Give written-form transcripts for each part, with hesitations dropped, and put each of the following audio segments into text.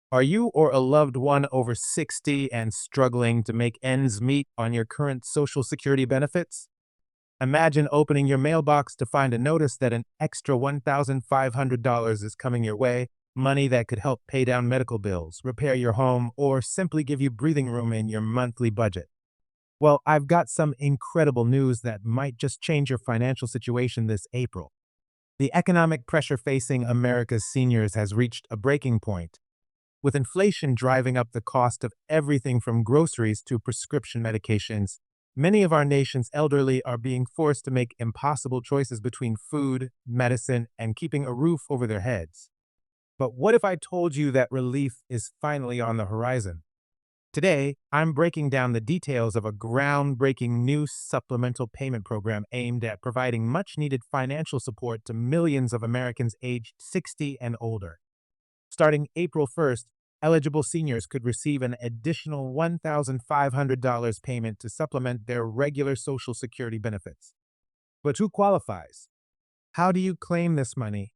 Are you or a loved one over 60 and struggling to make ends meet on your current Social Security benefits? Imagine opening your mailbox to find a notice that an extra $1,500 is coming your way, money that could help pay down medical bills, repair your home, or simply give you breathing room in your monthly budget. Well, I've got some incredible news that might just change your financial situation this April. The economic pressure facing America's seniors has reached a breaking point. With inflation driving up the cost of everything from groceries to prescription medications, many of our nation's elderly are being forced to make impossible choices between food, medicine, and keeping a roof over their heads. But what if I told you that relief is finally on the horizon? Today, I'm breaking down the details of a groundbreaking new supplemental payment program aimed at providing much needed financial support to millions of Americans aged 60 and older. Starting April 1st, eligible seniors could receive an additional $1,500 payment to supplement their regular Social Security benefits. But who qualifies? How do you claim this money?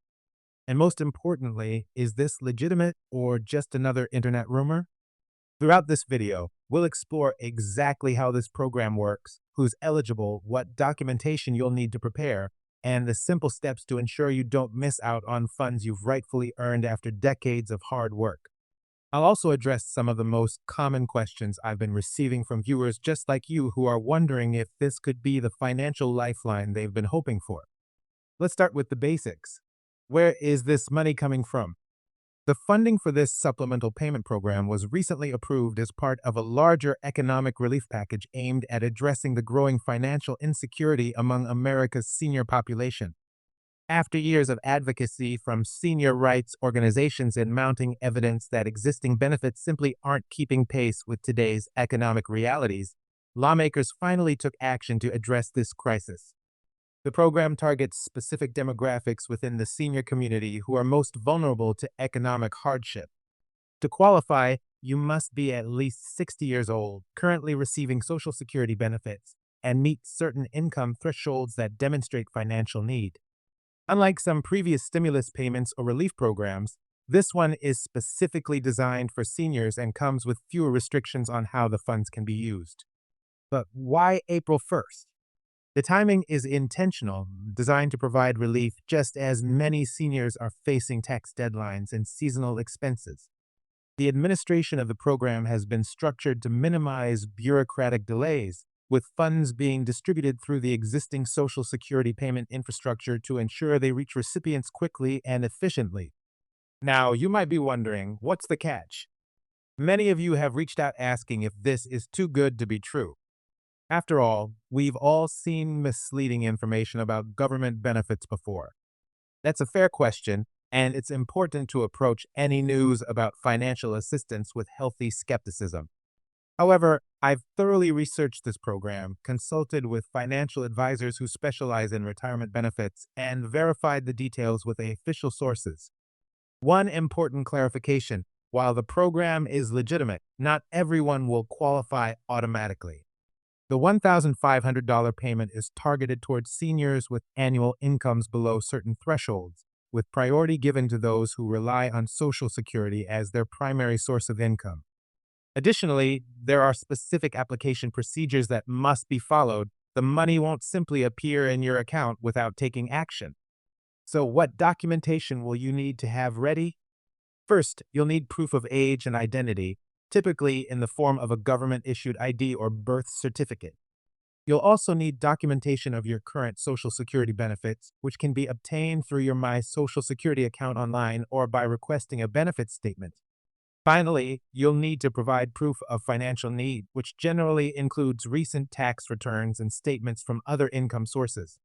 And most importantly, is this legitimate or just another internet rumor? Throughout this video, we'll explore exactly how this program works, who's eligible, what documentation you'll need to prepare, and the simple steps to ensure you don't miss out on funds you've rightfully earned after decades of hard work. I'll also address some of the most common questions I've been receiving from viewers just like you who are wondering if this could be the financial lifeline they've been hoping for. Let's start with the basics. Where is this money coming from? The funding for this supplemental payment program was recently approved as part of a larger economic relief package aimed at addressing the growing financial insecurity among America's senior population. After years of advocacy from senior rights organizations and mounting evidence that existing benefits simply aren't keeping pace with today's economic realities, lawmakers finally took action to address this crisis. The program targets specific demographics within the senior community who are most vulnerable to economic hardship. To qualify, you must be at least 60 years old, currently receiving Social Security benefits, and meet certain income thresholds that demonstrate financial need. Unlike some previous stimulus payments or relief programs, this one is specifically designed for seniors and comes with fewer restrictions on how the funds can be used. But why April 1st? The timing is intentional, designed to provide relief just as many seniors are facing tax deadlines and seasonal expenses. The administration of the program has been structured to minimize bureaucratic delays, with funds being distributed through the existing Social Security payment infrastructure to ensure they reach recipients quickly and efficiently. Now, you might be wondering, what's the catch? Many of you have reached out asking if this is too good to be true. After all, we've all seen misleading information about government benefits before. That's a fair question, and it's important to approach any news about financial assistance with healthy skepticism. However, I've thoroughly researched this program, consulted with financial advisors who specialize in retirement benefits, and verified the details with official sources. One important clarification: while the program is legitimate, not everyone will qualify automatically. The $1,500 payment is targeted towards seniors with annual incomes below certain thresholds, with priority given to those who rely on Social Security as their primary source of income. Additionally, there are specific application procedures that must be followed. The money won't simply appear in your account without taking action. So, what documentation will you need to have ready? First, you'll need proof of age and identity, typically in the form of a government-issued ID or birth certificate. You'll also need documentation of your current Social Security benefits, which can be obtained through your My Social Security account online or by requesting a benefits statement. Finally, you'll need to provide proof of financial need, which generally includes recent tax returns and statements from other income sources.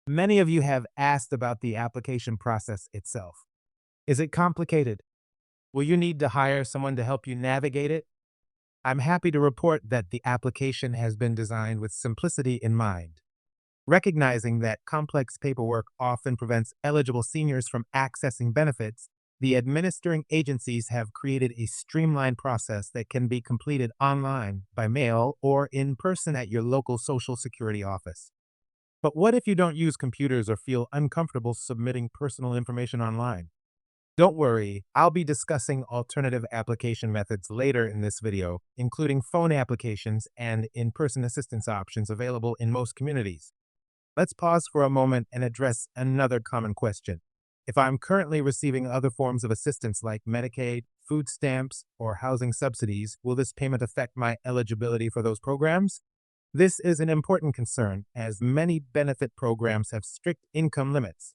Many of you have asked about the application process itself. Is it complicated? Will you need to hire someone to help you navigate it? I'm happy to report that the application has been designed with simplicity in mind. Recognizing that complex paperwork often prevents eligible seniors from accessing benefits, the administering agencies have created a streamlined process that can be completed online, by mail, or in person at your local Social Security office. But what if you don't use computers or feel uncomfortable submitting personal information online? Don't worry, I'll be discussing alternative application methods later in this video, including phone applications and in-person assistance options available in most communities. Let's pause for a moment and address another common question. If I'm currently receiving other forms of assistance like Medicaid, food stamps, or housing subsidies, will this payment affect my eligibility for those programs? This is an important concern, as many benefit programs have strict income limits.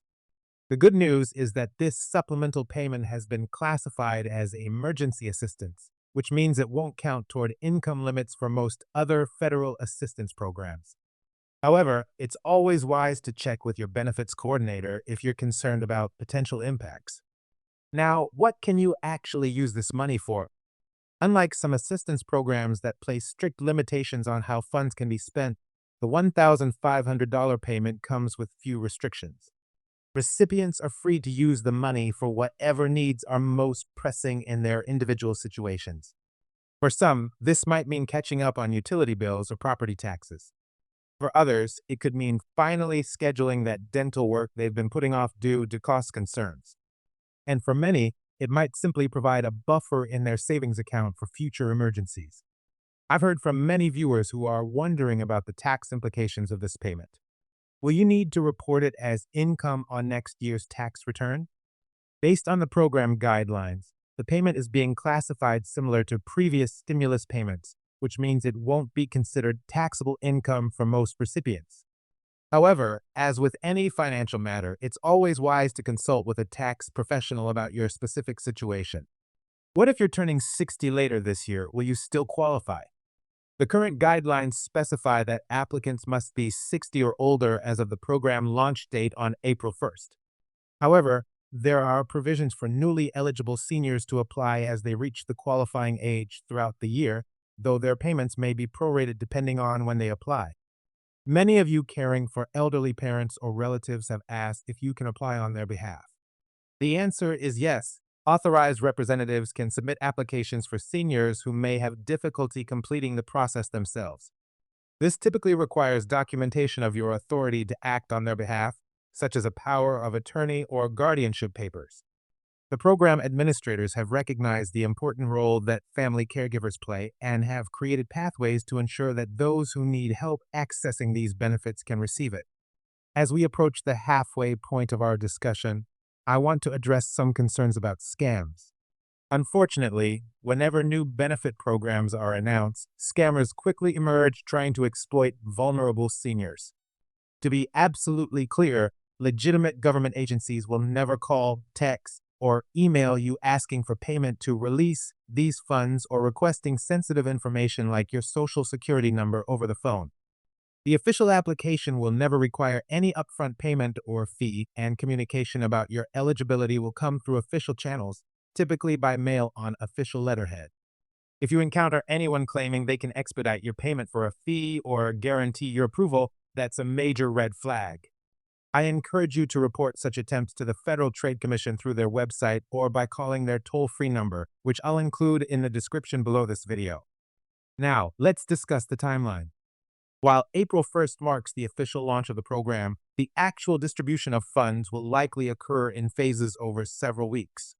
The good news is that this supplemental payment has been classified as emergency assistance, which means it won't count toward income limits for most other federal assistance programs. However, it's always wise to check with your benefits coordinator if you're concerned about potential impacts. Now, what can you actually use this money for? Unlike some assistance programs that place strict limitations on how funds can be spent, the $1,500 payment comes with few restrictions. Recipients are free to use the money for whatever needs are most pressing in their individual situations. For some, this might mean catching up on utility bills or property taxes. For others, it could mean finally scheduling that dental work they've been putting off due to cost concerns. And for many, it might simply provide a buffer in their savings account for future emergencies. I've heard from many viewers who are wondering about the tax implications of this payment. Will you need to report it as income on next year's tax return? Based on the program guidelines, the payment is being classified similar to previous stimulus payments, which means it won't be considered taxable income for most recipients. However, as with any financial matter, it's always wise to consult with a tax professional about your specific situation. What if you're turning 60 later this year? Will you still qualify? The current guidelines specify that applicants must be 60 or older as of the program launch date on April 1st. However, there are provisions for newly eligible seniors to apply as they reach the qualifying age throughout the year, though their payments may be prorated depending on when they apply. Many of you caring for elderly parents or relatives have asked if you can apply on their behalf. The answer is yes. Authorized representatives can submit applications for seniors who may have difficulty completing the process themselves. This typically requires documentation of your authority to act on their behalf, such as a power of attorney or guardianship papers. The program administrators have recognized the important role that family caregivers play and have created pathways to ensure that those who need help accessing these benefits can receive it. As we approach the halfway point of our discussion, I want to address some concerns about scams. Unfortunately, whenever new benefit programs are announced, scammers quickly emerge trying to exploit vulnerable seniors. To be absolutely clear, legitimate government agencies will never call, text, or email you asking for payment to release these funds or requesting sensitive information like your social security number over the phone. The official application will never require any upfront payment or fee, and communication about your eligibility will come through official channels, typically by mail on official letterhead. If you encounter anyone claiming they can expedite your payment for a fee or guarantee your approval, that's a major red flag. I encourage you to report such attempts to the Federal Trade Commission through their website or by calling their toll-free number, which I'll include in the description below this video. Now, let's discuss the timeline. While April 1st marks the official launch of the program, the actual distribution of funds will likely occur in phases over several weeks.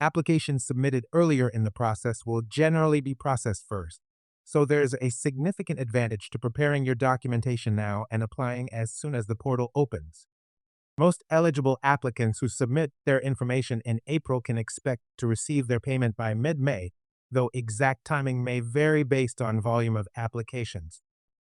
Applications submitted earlier in the process will generally be processed first, so there's a significant advantage to preparing your documentation now and applying as soon as the portal opens. Most eligible applicants who submit their information in April can expect to receive their payment by mid-May, though exact timing may vary based on volume of applications.